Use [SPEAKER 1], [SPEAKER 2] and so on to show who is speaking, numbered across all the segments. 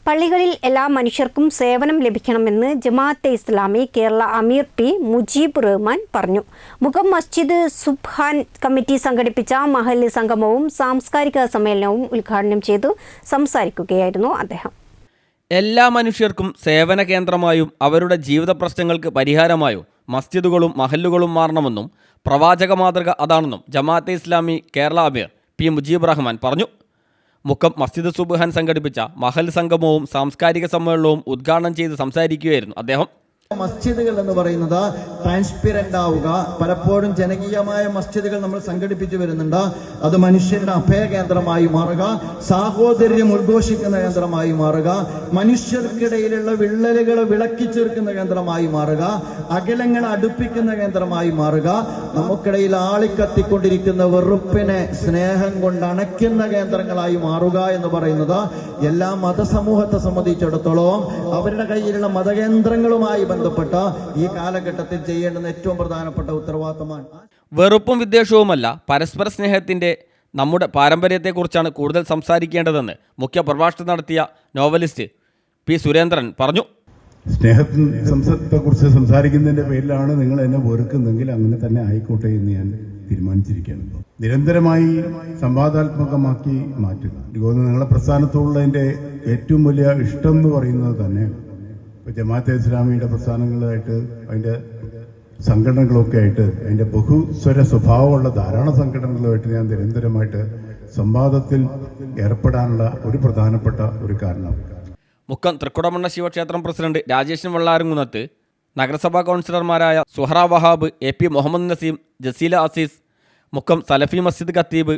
[SPEAKER 1] പള്ളികളിൽ എല്ലാ മനുഷ്യർക്കും സേവനം ലഭിക്കണമെന്ന് ജമാഅത്തെ ഇസ്ലാമി കേരള അമീർ പി മുജീബ് റഹ്മാൻ പറഞ്ഞു. മുഖം മസ്ജിദ് സുബ്ഹാൻ കമ്മിറ്റി സംഘടിപ്പിച്ച മഹല്ല് സംഗമവും സാംസ്കാരിക സമ്മേളനവും ഉദ്ഘാടനം ചെയ്തു സംസാരിക്കുകയായിരുന്നു അദ്ദേഹം.
[SPEAKER 2] എല്ലാ മനുഷ്യർക്കും സേവന കേന്ദ്രമായും അവരുടെ ജീവിത പ്രശ്നങ്ങൾക്ക് പരിഹാരമായും മസ്ജിദുകളും മഹല്ലുകളും മാറണമെന്നും പ്രവാചക മാതൃക അതാണെന്നും ജമാഅത്തെ ഇസ്ലാമി കേരള അമീർ പി മുജീബ് റഹ്മാൻ പറഞ്ഞു. മുക്കം മസ്ജിദ് സുബ്ഹാൻ സംഘടിപ്പിച്ച മഹൽ സംഗമവും സാംസ്കാരിക സമ്മേളനവും ഉദ്ഘാടനം ചെയ്ത് സംസാരിക്കുകയായിരുന്നു അദ്ദേഹം.
[SPEAKER 3] മസ്ജിദുകൾ എന്ന് പറയുന്നത് ട്രാൻസ്പെറന്റ് ആവുക. പലപ്പോഴും ജനകീയമായ മസ്ജിദുകൾ നമ്മൾ സംഘടിപ്പിച്ചു വരുന്നുണ്ട്. അത് മനുഷ്യരുടെ അഭയകേന്ദ്രമായി മാറുക, സാഹോദര്യം ഉദ്ഘോഷിക്കുന്ന കേന്ദ്രമായി മാറുക, മനുഷ്യർക്കിടയിലുള്ള വിള്ളലുകൾ വിളക്കി ചേർക്കുന്ന കേന്ദ്രമായി മാറുക, അകലങ്ങളെ അടുപ്പിക്കുന്ന കേന്ദ്രമായി മാറുക, നമുക്കിടയിൽ ആളിക്കത്തിക്കൊണ്ടിരിക്കുന്ന വെറുപ്പിനെ സ്നേഹം കൊണ്ട് അണയ്ക്കുന്ന കേന്ദ്രങ്ങളായി മാറുക എന്ന് പറയുന്നത് എല്ലാ മതസമൂഹത്തെ സംബന്ധിച്ചിടത്തോളം അവരുടെ കയ്യിലുള്ള മതകേന്ദ്രങ്ങളുമായി ബന്ധപ്പെട്ട ഈ കാലഘട്ടത്തിൽ ചെയ്യേണ്ടുന്ന ഏറ്റവും പ്രധാനപ്പെട്ട ഉത്തരവാദിത്തമാണ്.
[SPEAKER 2] വെറുപ്പും വിദ്വേഷവുമല്ല, പരസ്പര സ്നേഹത്തിന്റെ നമ്മുടെ പാരമ്പര്യത്തെക്കുറിച്ചാണ് കൂടുതൽ സംസാരിക്കേണ്ടതെന്ന് മുഖ്യ പ്രഭാഷണം നടത്തിയ നോവലിസ്റ്റ് പി സുരേന്ദ്രൻ പറഞ്ഞു.
[SPEAKER 4] സ്നേഹത്തെക്കുറിച്ച് സംസാരിക്കുന്നതിന്റെ പേരിലാണ് നിങ്ങൾ എന്നെ വെറുക്കുന്നെങ്കിൽ അങ്ങനെ തന്നെ ആയിക്കോട്ടെ എന്ന് ഞാൻ തീരുമാനിച്ചിരിക്കുകയാണ്. നിരന്തരമായി സംവാദാത്മകമാക്കി മാറ്റുക. എനിക്ക് തോന്നുന്നു നിങ്ങളുടെ പ്രസ്ഥാനത്തോടുള്ളതിന്റെ ഏറ്റവും വലിയ ഇഷ്ടം എന്ന് പറയുന്നത് തന്നെ ജമാഅത്തെ ഇസ്ലാമിയുടെ പ്രസ്ഥാനങ്ങളായിട്ട് അതിന്റെ സംഘടനകളൊക്കെ ആയിട്ട് അതിന്റെ ബഹുസ്വര സ്വഭാവമുള്ള ധാരാളം സംഘടനകളുമായിട്ട് ഞാൻ നിരന്തരമായിട്ട് സംവാദത്തിൽ ഏർപ്പെടാനുള്ള ഒരു പ്രധാനപ്പെട്ട ഒരു കാരണം.
[SPEAKER 2] മുക്കം തൃക്കുടമണ്ണ ശിവക്ഷേത്രം പ്രസിഡന്റ് രാജേഷൻ വെള്ളാരംകുന്നത്ത്, നഗരസഭാ കൗൺസിലർമാരായ സുഹറ വഹാബ്, എ പി മുഹമ്മദ് നസീം, ജസീല അസീസ്, മുക്കം സലഫി മസ്ജിദ് ഖത്തീബ്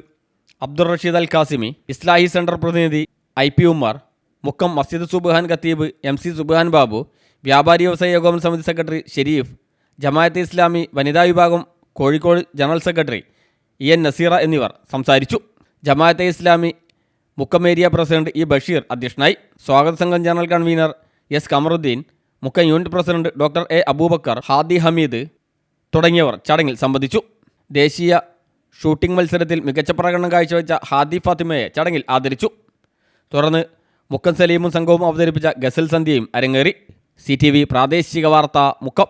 [SPEAKER 2] അബ്ദുൾ റഷീദ് അൽ കാസിമി, ഇസ്ലാഹി സെന്റർ പ്രതിനിധി IP ഉമ്മർ, മുക്കം മസ്ജിദ് സുബ്ഹാൻ ഖത്തീബ് MC സുബ്ഹാൻ ബാബു, വ്യാപാരി വ്യവസായ ഏകോപന സമിതി സെക്രട്ടറി ഷെരീഫ്, ജമാഅത്തെ ഇസ്ലാമി വനിതാ വിഭാഗം Kozhikode general secretary EN Naseera എന്നിവർ സംസാരിച്ചു. Jamaat-e Islami Mukkam area president E Basheer അധ്യക്ഷനായി. സ്വാഗത സംഘം general convener S Kamaruddin, Mukkam unit president doctor A Abubakar, Hadi Hameed തുടങ്ങിയവർ ചടങ്ങിൽ സംബന്ധിച്ചു. ദേശീയ ഷൂട്ടിംഗ് മത്സരത്തിൽ മികച്ച പ്രകടനം കാഴ്ചവെച്ച ഹാദി ഫാത്തിമയെ ചടങ്ങിൽ ആദരിച്ചു. തുടർന്ന് മുക്കം സലീമും സംഘവും അവതരിപ്പിച്ച ഗസൽ സന്ധ്യയും അരങ്ങേറി. CTV പ്രാദേശിക വാർത്ത മുക്കം.